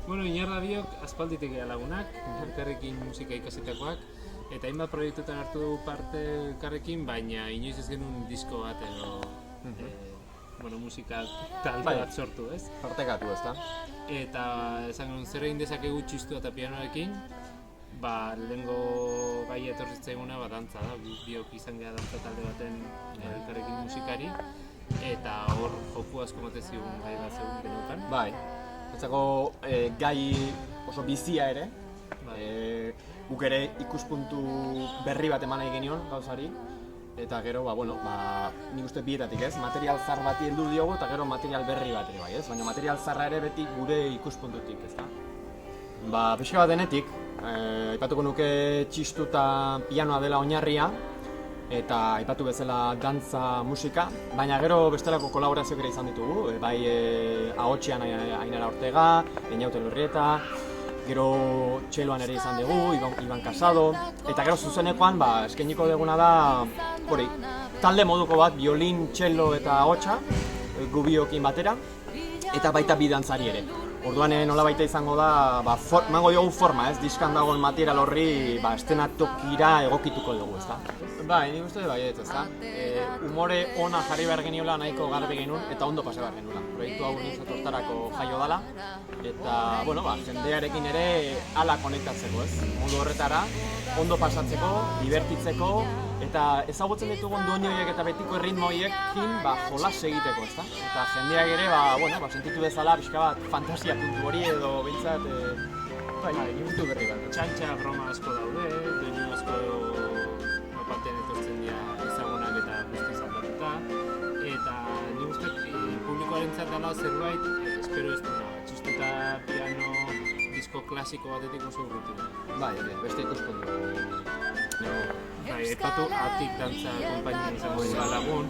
Bueno, Iñarra biok aspalditik gara lagunak, elkarrekin musika ikasitakoak, eta hainbat proiektuetan hartu dugu parte elkarrekin, baina inoiz ez genuen disko bat edo musika talde bat sortu, ez? Partekatu, ezta? Eta esan genuen zer egin dezakegu txistua eta pianoarekin, lehengo gai etorritzaiguna dantza da, biok izan gara dantza talde baten elkarrekin musikari, eta hor joku asko mate zigun gai bat zegoen geneukan. Bai, etzako gai oso bizia ere, guk ere ikuspuntu berri bat eman nahi genion gauzari, eta gero, nik uste bietatik ez, material zar bati heldu diogu eta gero material berri bat ere bai ez, baina material zarra ere beti gure ikuspuntutik ez da. Pixka bat denetik, aipatuko nuke txistu eta pianoa dela oinarria, eta aipatu bezala dantza musika, baina gero bestelako kolaborazioak ere izan ditugu, bai ahotsean Ainara Ortega, Einaute Lurrieta, gero txeloan ere izan dugu, Iban Casado, eta gero zuzenekoan eskainiko duguna da talde moduko bat, biolin, txelo eta ahotsa, gu biokin batera, eta baita bi dantzari ere. Orduan nola baita izango da, mango diogu forma, ez? Diskan dagoen material horri estenatokira egokituko dugu, ezta? Bai, nik uste baiet, ezta? Umore ona jarri behar geniola nahiko garbi genuen eta ondo pasa behar genuela. Proiektu hau nintzat hortarako jaio dala, eta, jendearekin ere ala konektatzeko, ez? Modu horretara, ondo pasatzeko, divertitzeko, eta ezagutzen ditugun doinu horiek eta betiko erritmo horiekin jolas egiteko, ezta? Eta jendeak ere, sentitu bezala pixka bat fantasia puntu hori edo behintzat, ikustu berri bat. Txantxa broma asko daude, doinu asko batean etortzen dira ezagunak eta guztiz aldatuta, eta nik uste publikoarentzat dela zerbait, espero ez duna, txistu eta piano disko klasiko batetik oso urruti. Beste ikuspuntu. Epatu Atik dantza konpainia izango dira lagun,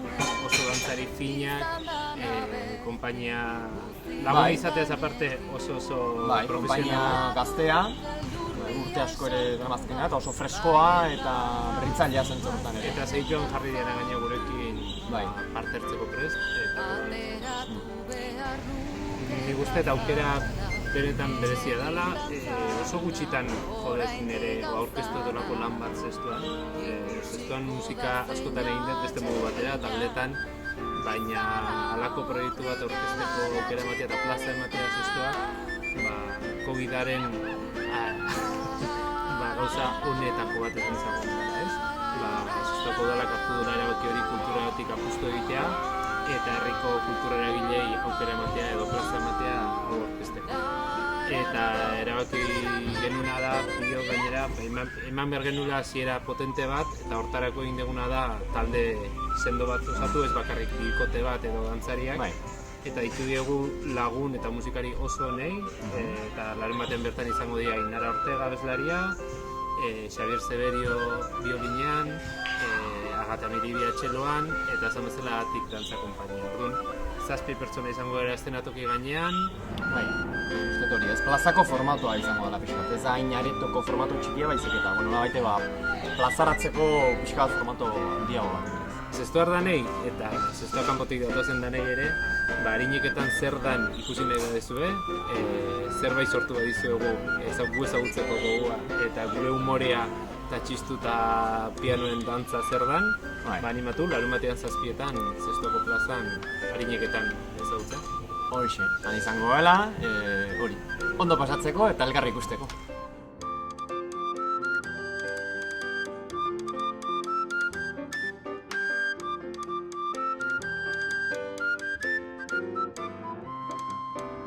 oso dantzari finak, konpainia lagun izateaz aparte oso profesionala. Konpainia gaztea, urte asko ere dramazkena eta oso freskoa eta berritzailea zentzortan ere. Eta zeituen jarri dira gaina gurekin parte hartzeko prest, eta nik uste eta aukera benetan berezia dela, oso gutxitan jodekin ere aurkeztu edolako lan bat zestuan. Zestuan musika askotan egin dut beste modu batera, tabletan, baina halako proiektu bat aurkezteko aukera ematea eta plaza ematea zestuak, COVID-aren gauza honetako bat ez izango da, ez? Zestuako udalak hartu duen erabaki hori kulturatik apustu egitea, eta herriko kultura eragilei aukera ematea edo plaza ematea hau aurkezteko. Eta erabaki genuna da, bio gainera, eman behar genuela hasiera potente bat, eta hortarako egin duguna da talde sendo bat osatu, ez bakarrik bikote bat edo dantzariak. Eta ditu diegu lagun eta musikari oso honei, eta larun baten bertan izango dira Ainara Ortega abeslaria, Xavier Severio biolinean, Agata Miribia txeloan, eta esan bezala Atik dantza konpainia. Orduan, 7 pertsona izango gara estenatoki gainean. Uste hori, ez plazako formatua izango dela pixkat, ez hain aretoko formatu txikia baizik eta, plazaratzeko pixkat formatu handiago bat. Zestuar danei, eta zestuar kanpotik datozen danei ere, harineketan zer dan ikusi nahi badezue, zerbait sortu badizuegu ezagutzeko gogua, eta gure humorea eta txistu eta pianoen dantza zer dan, animatu, larun batean 7etan Zestuako plazan harineketan ezagutzen. Horixe, izango gala, ondo pasatzeko eta elkarri ikusteko.